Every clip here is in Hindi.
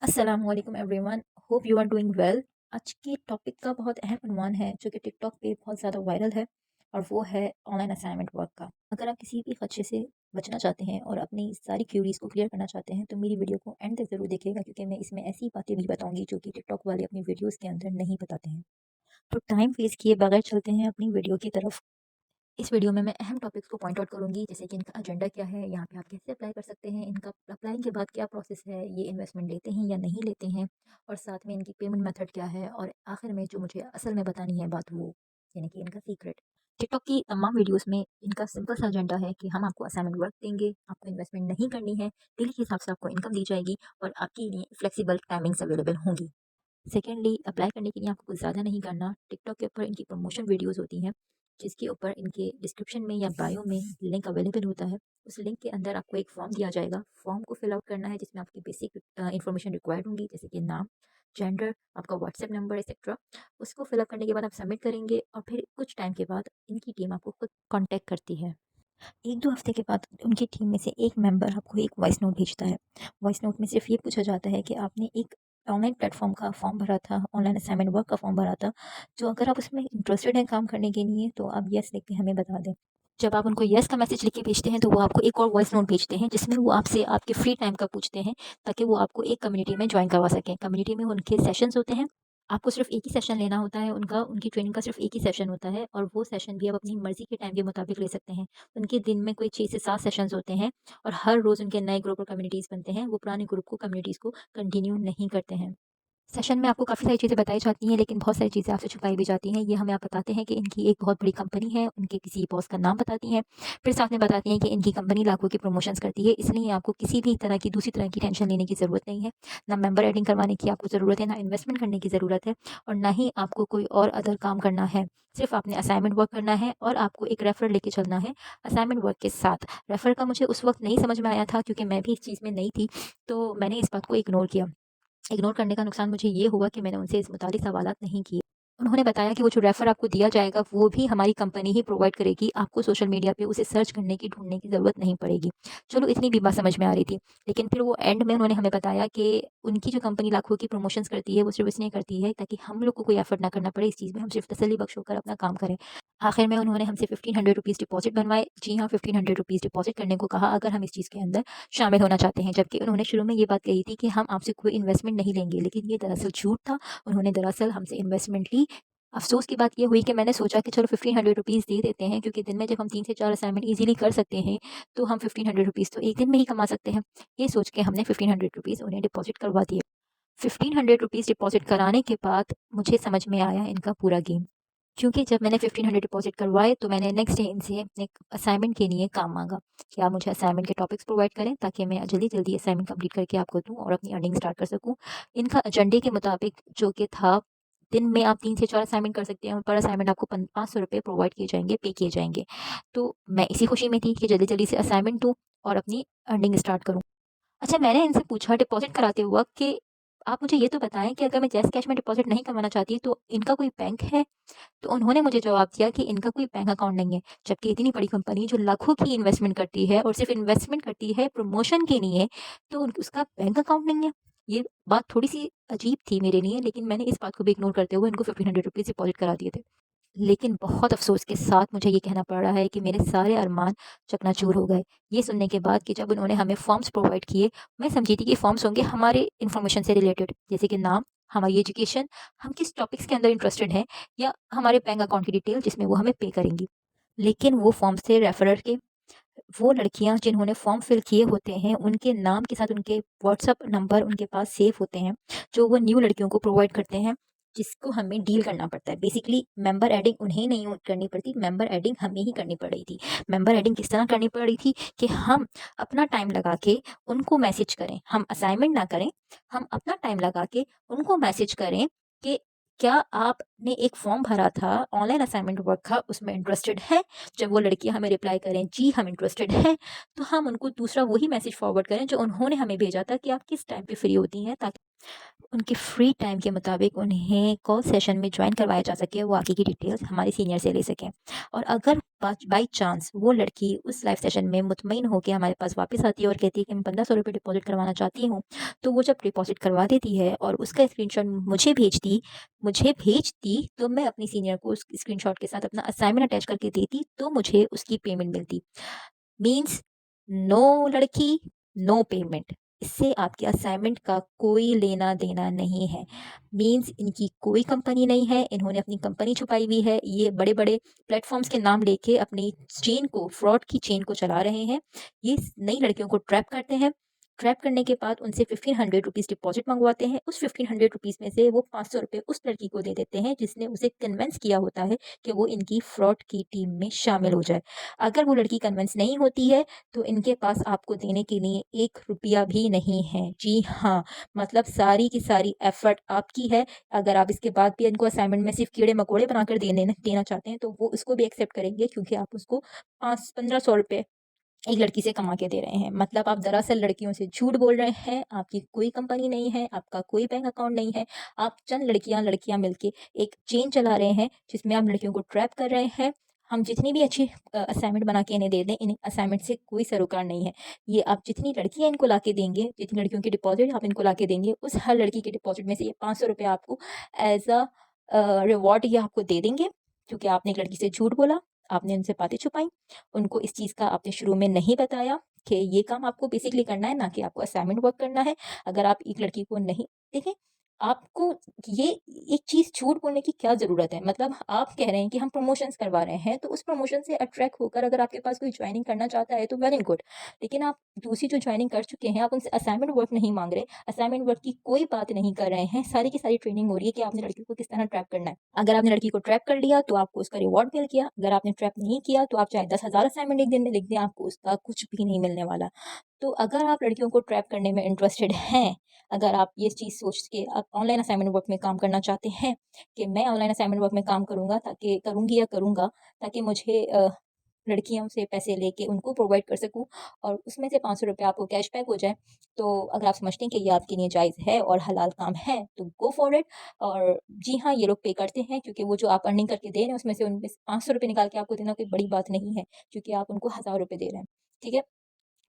अस्सलामुअलैकुम everyone, hope you are doing well. आज की टॉपिक का बहुत अहम उन्वान है जो कि टिकटॉक पे बहुत ज़्यादा वायरल है और वो है ऑनलाइन असाइनमेंट वर्क का। अगर आप किसी भी खदशे से बचना चाहते हैं और अपनी सारी क्यूरीज को क्लियर करना चाहते हैं तो मेरी वीडियो को एंड तक ज़रूर देखिएगा, क्योंकि मैं इसमें ऐसी बातें भी बताऊंगी जो कि टिकटॉक वाले अपनी वीडियोज़ के अंदर नहीं बताते हैं। तो टाइम वेस्ट किए बगैर चलते हैं अपनी वीडियो की तरफ। इस वीडियो में मैं अहम टॉपिक्स को पॉइंट आउट करूंगी, जैसे कि इनका एजेंडा क्या है, यहाँ पे आप कैसे अप्लाई कर सकते हैं, इनका अप्लाई के बाद क्या प्रोसेस है, ये इन्वेस्टमेंट लेते हैं या नहीं लेते हैं, और साथ में इनकी पेमेंट मेथड क्या है, और आखिर में जो मुझे असल में बतानी है बात, वो यानी कि इनका सीक्रेट। टिकटॉक की तमाम वीडियोस में इनका सिंपल सा एजेंडा है कि हम आपको असाइनमेंट वर्क देंगे, आपको इन्वेस्टमेंट नहीं करनी है, डेली के हिसाब से आपको इनकम दी जाएगी और आपके लिए फ्लेक्सिबल टाइमिंग्स अवेलेबल होंगी। सेकेंडली, अप्लाई करने के लिए आपको कुछ ज़्यादा नहीं करना। टिकटॉक के ऊपर इनकी प्रमोशन वीडियोस होती हैं, जिसके ऊपर इनके डिस्क्रिप्शन में या बायो में लिंक अवेलेबल होता है। उस लिंक के अंदर आपको एक फॉर्म दिया जाएगा। फॉर्म को फिल आउट करना है, जिसमें आपकी बेसिक इन्फॉर्मेशन रिक्वायर्ड होंगी, जैसे कि नाम, जेंडर, आपका व्हाट्सएप नंबर एक्सेट्रा। उसको फिल अप करने के बाद आप सबमिट करेंगे और फिर कुछ टाइम के बाद इनकी टीम आपको खुद कॉन्टैक्ट करती है। 1-2 हफ्ते के बाद उनकी टीम में से एक मेंबर आपको एक वॉइस नोट भेजता है। वॉइस नोट में सिर्फ़ ये पूछा जाता है कि आपने एक ऑनलाइन प्लेटफ़ॉर्म का फॉर्म भरा था, ऑनलाइन असाइनमेंट वर्क का फॉर्म भरा था, जो अगर आप उसमें इंटरेस्टेड हैं काम करने के लिए तो आप येस लिख के हमें बता दें। जब आप उनको येस का मैसेज लिख के भेजते हैं तो वो आपको एक और वॉइस नोट भेजते हैं, जिसमें वो आपसे आपके फ्री टाइम का पूछते हैं, ताकि वो आपको एक कम्युनिटी में जॉइन करवा सकें। कम्युनिटी में उनके सेशंस होते हैं। आपको सिर्फ़ एक ही सेशन लेना होता है उनका, उनकी ट्रेनिंग का सिर्फ़ एक ही सेशन होता है और वो सेशन भी आप अपनी मर्ज़ी के टाइम के मुताबिक ले सकते हैं। उनके दिन में कोई 6 से 7 सेशंस होते हैं और हर रोज़ उनके नए ग्रुप और कम्युनिटीज़ बनते हैं। वो पुराने ग्रुप को, कम्युनिटीज़ को कंटिन्यू नहीं करते हैं। सेशन में आपको काफ़ी सारी चीज़ें बताई जाती हैं, लेकिन बहुत सारी चीज़ें आपसे छुपाई भी जाती हैं। ये हमें आप बताते हैं कि इनकी एक बहुत बड़ी कंपनी है, उनके किसी बॉस का नाम बताती हैं। फिर साथ में बताती हैं कि इनकी कंपनी लाखों की प्रमोशंस करती है, इसलिए आपको किसी भी तरह की दूसरी तरह की टेंशन लेने की ज़रूरत नहीं है। ना मेंबर एडिंग करवाने की आपको ज़रूरत है, ना इन्वेस्टमेंट करने की ज़रूरत है, और ना ही आपको कोई और अदर काम करना है। सिर्फ़ आपने असाइनमेंट वर्क करना है और आपको एक रेफ़रल लेके चलना है असाइनमेंट वर्क के साथ। रेफ़रल का मुझे उस वक़्त नहीं समझ में आया था, क्योंकि मैं भी इस चीज़ में नई थी, तो मैंने इस बात को इग्नोर किया। इग्नोर करने का नुकसान मुझे ये हुआ कि मैंने उनसे इस मुतालिक सवालात नहीं किए। उन्होंने बताया कि वो जो रेफ़र आपको दिया जाएगा वो भी हमारी कंपनी ही प्रोवाइड करेगी, आपको सोशल मीडिया पे उसे सर्च करने की, ढूँढने की ज़रूरत नहीं पड़ेगी। चलो, इतनी भी बात समझ में आ रही थी। लेकिन फिर वो एंड में उन्होंने हमें बताया कि उनकी जो कंपनी लाखों की प्रमोशंस करती है, वो सिर्फ़ इसलिए करती है ताकि हम लोग को कोई एफ़र्ट ना करना पड़े इस चीज़ में, हम सिर्फ़ तसल्ली बख्श होकर अपना काम करें। आखिर में उन्होंने हमसे ₹1500 डिपॉज़िट बनवाए। जी हाँ, ₹1500 डिपॉज़िट करने को कहा अगर हम इस चीज़ के अंदर शामिल होना चाहते हैं। जबकि उन्होंने शुरू में ये बात कही थी कि हम आपसे कोई इन्वेस्टमेंट नहीं लेंगे, लेकिन ये दरअसल झूठ था। उन्होंने दरअसल हमसे इन्वेस्टमेंट ली। अफ़सोस की बात ये हुई कि मैंने सोचा कि चलो ₹1500 दे देते हैं, क्योंकि दिन में जब हम 3 से 4 असाइनमेंट ईज़िली कर सकते हैं, तो हम ₹1500 तो एक दिन में ही कमा सकते हैं। ये सोच के हमने ₹1500 उन्हें डिपॉज़िट करवा दिए। ₹1500 डिपॉज़िट कराने के बाद मुझे समझ में आया इनका पूरा गेम। क्योंकि जब मैंने 1500 डिपॉज़िट करवाए तो मैंने नेक्स्ट डे इनसे एक असाइनमेंट के लिए काम माँगा कि आप मुझे असाइनमेंट के टॉपिक्स प्रोवाइड करें, ताकि मैं जल्दी-जल्दी असाइनमेंट कंप्लीट करके आपको दूँ और अपनी अर्निंग स्टार्ट कर सकूँ। इनका एजेंडे के मुताबिक जो कि था, दिन में आप 3 से 4 असाइनमेंट कर सकते हैं, पर असाइनमेंट आपको पन ₹500 प्रोवाइड किए जाएँगे, पे किए जाएँगे। तो मैं इसी खुशी में थी कि जल्दी-जल्दी से असाइनमेंट दूँ और अपनी अर्निंग स्टार्ट करूँ। अच्छा, मैंने इनसे पूछा डिपॉज़िट कराते वक़्त कि आप मुझे ये तो बताएँ कि अगर मैं जैज़ कैश में डिपॉज़िट नहीं करवाना चाहती तो इनका कोई बैंक है? तो उन्होंने मुझे जवाब दिया कि इनका कोई बैंक अकाउंट नहीं है। जबकि इतनी बड़ी कंपनी जो लाखों की इन्वेस्टमेंट करती है और सिर्फ़ इन्वेस्टमेंट करती है प्रमोशन के लिए, तो उन उसका बैंक अकाउंट नहीं है। ये बात थोड़ी-सी अजीब थी मेरे लिए, लेकिन मैंने इस बात को भी इग्नोर करते हुए इनको ₹1500 डिपॉज़िट करा दिए थे। लेकिन बहुत अफ़सोस के साथ मुझे ये कहना पड़ रहा है कि मेरे सारे अरमान चकनाचूर हो गए। ये सुनने के बाद कि जब उन्होंने हमें फ़ॉर्म्स प्रोवाइड किए, मैं समझी थी कि फ़ॉर्म्स होंगे हमारे इन्फॉर्मेशन से रिलेटेड, जैसे कि नाम, हमारी एजुकेशन, हम किस टॉपिक्स के अंदर इंटरेस्टेड हैं, या हमारे बैंक अकाउंट की डिटेल जिसमें वो हमें पे करेंगी। लेकिन वो फ़ॉर्म्स थे रेफ़रर के। वो लड़कियाँ जिन्होंने फ़ॉर्म फिल किए होते हैं, उनके नाम के साथ उनके व्हाट्सएप नंबर उनके पास सेव होते हैं, जो वो न्यू लड़कियों को प्रोवाइड करते हैं, जिसको हमें डील करना पड़ता है। बेसिकली मेंबर एडिंग उन्हें नहीं करनी पड़ती, मेंबर एडिंग हमें ही करनी पड़ रही थी। मेंबर एडिंग किस तरह करनी पड़ रही थी कि हम अपना टाइम लगा के उनको मैसेज करें, हम असाइनमेंट ना करें, हम अपना टाइम लगा के उनको मैसेज करें कि क्या आपने एक फ़ॉर्म भरा था ऑनलाइन असाइनमेंट वर्क का, उसमें इंटरेस्टेड हैं? जब वो लड़कियाँ हमें रिप्लाई करें, जी हम इंटरेस्टेड हैं, तो हम उनको दूसरा वही मैसेज फॉरवर्ड करें जो उन्होंने हमें भेजा था कि आप किस टाइम पे फ्री होती हैं, ताकि उनके फ्री टाइम के मुताबिक उन्हें कॉल सेशन में ज्वाइन करवाया जा सके, वो आगे की डिटेल्स हमारे सीनियर से ले सकें। और अगर बाई चांस वो लड़की उस लाइव सेशन में मुतमईन होकर हमारे पास वापस आती है और कहती है कि मैं 1500 रुपये डिपॉजिट करवाना चाहती हूँ, तो वो जब डिपॉजिट करवा देती है और उसका स्क्रीनशॉट मुझे भेजती, तो मैं अपनी सीनियर को उस स्क्रीनशॉट के साथ अपना असाइनमेंट अटैच करके देती, तो मुझे उसकी पेमेंट मिलती। मीन्स नो लड़की, नो पेमेंट। इससे आपके असाइनमेंट का कोई लेना देना नहीं है। मीन्स इनकी कोई कंपनी नहीं है, इन्होंने अपनी कंपनी छुपाई हुई है। ये बड़े बड़े प्लेटफॉर्म्स के नाम लेके अपनी फ्रॉड की चेन को चला रहे हैं। ये नई लड़कियों को ट्रैप करते हैं। ट्रैप करने के बाद उनसे 1500 रुपीज़ डिपॉजिट मंगवाते हैं। उस 1500 रुपीज़ में से वो 500 रुपये उस लड़की को दे देते हैं जिसने उसे कन्विंस किया होता है कि वो इनकी फ्रॉड की टीम में शामिल हो जाए। अगर वो लड़की कन्विंस नहीं होती है तो इनके पास आपको देने के लिए 1 रुपया भी नहीं है। जी हाँ, मतलब सारी की सारी एफ़र्ट आपकी है। अगर आप इसके बाद भी इनको असाइनमेंट में सिर्फ़ कीड़े-मकोड़े बनाकर देना चाहते हैं, तो वो उसको भी एक्सेप्ट करेंगे, क्योंकि आप उसको 5-1500 रुपए एक लड़की से कमा के दे रहे हैं। मतलब आप दरअसल लड़कियों से झूठ बोल रहे हैं। आपकी कोई कंपनी नहीं है, आपका कोई बैंक अकाउंट नहीं है। आप चंद लड़कियां मिलके एक चेन चला रहे हैं जिसमें आप लड़कियों को ट्रैप कर रहे हैं। हम जितनी भी अच्छी असाइनमेंट बना के इन्हें दे दें, इन्हें असाइनमेंट से कोई सरोकार नहीं है। ये आप जितनी लड़कियां इनको ला के देंगे, जितनी लड़कियों की डिपॉजिट आप इनको ला के देंगे, उस हर लड़की के डिपॉजिट में से ये 500 रुपये आपको एज अ रिवॉर्ड ये आपको दे देंगे, क्योंकि आपने एक लड़की से झूठ बोला, आपने उनसे बातें छुपाई, उनको इस चीज़ का आपने शुरू में नहीं बताया कि ये काम आपको बेसिकली करना है, ना कि आपको असाइनमेंट वर्क करना है। अगर आप एक लड़की को नहीं देखें, आपको ये एक चीज़ झूठ बोलने की क्या ज़रूरत है? मतलब आप कह रहे हैं कि हम प्रमोशंस करवा रहे हैं, तो उस प्रमोशन से अट्रैक्ट होकर अगर आपके पास कोई जॉइनिंग करना चाहता है तो वेल एंड गुड। लेकिन आप दूसरी जो जॉइनिंग कर चुके हैं, आप उनसे असाइनमेंट वर्क नहीं माँग रहे, असाइनमेंट वर्क की कोई बात नहीं कर रहे हैं। सारी की सारी ट्रेनिंग हो रही है कि आपने लड़की को किस तरह ट्रैप करना है। अगर आपने लड़की को ट्रैप कर लिया तो आपको उसका रिवॉर्ड मिल गया। अगर आपने ट्रैप नहीं किया तो आप चाहे 10,000 असाइनमेंट एक दिन में लिख दें, आपको उसका कुछ भी नहीं मिलने वाला। तो अगर आप लड़कियों को ट्रैप करने में इंटरेस्टेड हैं, अगर आप ये चीज़ सोच के आप ऑनलाइन असाइनमेंट वर्क में काम करना चाहते हैं कि मैं ऑनलाइन असाइनमेंट वर्क में काम करूँगा, ताकि करूँगी या करूँगा, ताकि मुझे लड़कियों से पैसे लेके उनको प्रोवाइड कर सकूँ और उसमें से 500 रुपये आपको कैशबैक हो जाए। तो अगर आप समझते हैं कि ये आपके लिए जायज़ है और हलाल काम है, तो गो फॉर इट। और जी हाँ, ये लोग पे करते हैं, क्योंकि वो जो आप अर्निंग करके दे रहे हैं उसमें से उनमें से 500 रुपये निकाल के आपको देना कोई बड़ी बात नहीं है, क्योंकि आप उनको 1000 रुपये दे रहे हैं। ठीक है?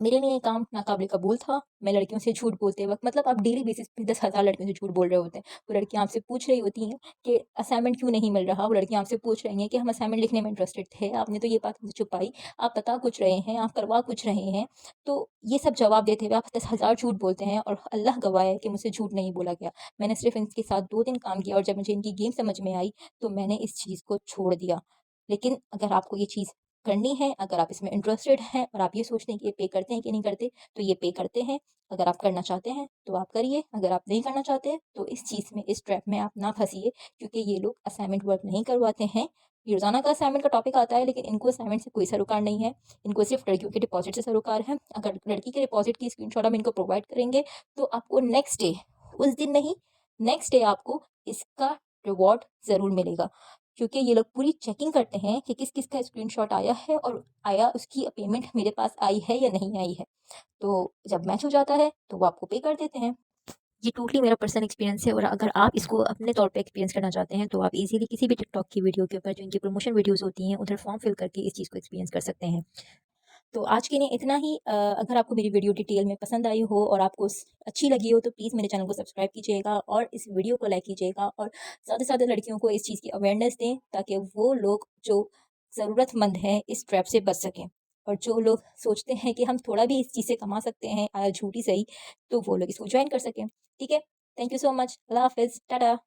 मेरे लिए ये काम नाकाबिले कबूल था। मैं लड़कियों से झूठ बोलते वक़्त, मतलब आप डेली बेसिस पे 10,000 लड़कियों से झूठ बोल रहे होते हैं। वो लड़कियाँ आपसे पूछ रही होती हैं कि असाइनमेंट क्यों नहीं मिल रहा? वो लड़कियाँ आपसे पूछ रही हैं कि हम असाइनमेंट लिखने में इंटरेस्टेड थे, आपने तो ये बात हमसे छुपाई। आप बता कुछ रहे हैं, आप करवा कुछ रहे हैं। तो ये सब जवाब देते हुए आप 10,000 झूठ बोलते हैं, और अल्लाह गवाह है कि मुझसे झूठ नहीं बोला गया। मैंने सिर्फ़ इनके साथ 2 दिन काम किया, और जब मुझे इनकी गेम समझ में आई, तो मैंने इस चीज़ को छोड़ दिया। लेकिन अगर आपको ये चीज़ करनी है, अगर आप इसमें इंटरेस्टेड हैं और आप ये सोचते हैं कि ये पे करते हैं कि नहीं करते, तो ये पे करते हैं। अगर आप करना चाहते हैं तो आप करिए, अगर आप नहीं करना चाहते हैं तो इस चीज़ में, इस ट्रैप में आप ना फँसिए, क्योंकि ये लोग असाइनमेंट वर्क नहीं करवाते हैं। ये रोज़ाना का असाइनमेंट का टॉपिक आता है, लेकिन इनको असाइनमेंट से कोई सरोकार नहीं है। इनको सिर्फ़ लड़कियों के डिपॉज़िट से सरोकार है। अगर लड़की के डिपॉज़िट की स्क्रीनशॉट आप इनको प्रोवाइड करेंगे, तो आपको नेक्स्ट डे, उस दिन नहीं, नेक्स्ट डे आपको इसका रिवॉर्ड ज़रूर मिलेगा। क्योंकि ये लोग पूरी चेकिंग करते हैं कि किस-किस का स्क्रीनशॉट आया है, और आया उसकी पेमेंट मेरे पास आई है या नहीं आई है। तो जब मैच हो जाता है तो वो आपको पे कर देते हैं। ये टोटली मेरा पर्सनल एक्सपीरियंस है, और अगर आप इसको अपने तौर पे एक्सपीरियंस करना चाहते हैं, तो आप इज़िली किसी भी टिकटॉक की वीडियो के ऊपर जो इनकी प्रमोशन वीडियोज़ होती हैं, उधर फॉर्म फिल करके इस चीज़ को एक्सपीरियंस कर सकते हैं। तो आज के लिए इतना ही। अगर आपको मेरी वीडियो डिटेल में पसंद आई हो और आपको अच्छी लगी हो, तो प्लीज़ मेरे चैनल को सब्सक्राइब कीजिएगा और इस वीडियो को लाइक कीजिएगा, और ज़्यादा से ज़्यादा लड़कियों को इस चीज़ की अवेयरनेस दें, ताकि वो लोग जो ज़रूरतमंद हैं इस ट्रैप से बच सकें। और जो लोग सोचते हैं कि हम थोड़ा भी इस चीज़ से कमा सकते हैं, झूठी सही, तो वो लोग इसको ज्वाइन कर सकें। ठीक है? Thank you so much. अल्लाह हाफ़िज़। टाटा।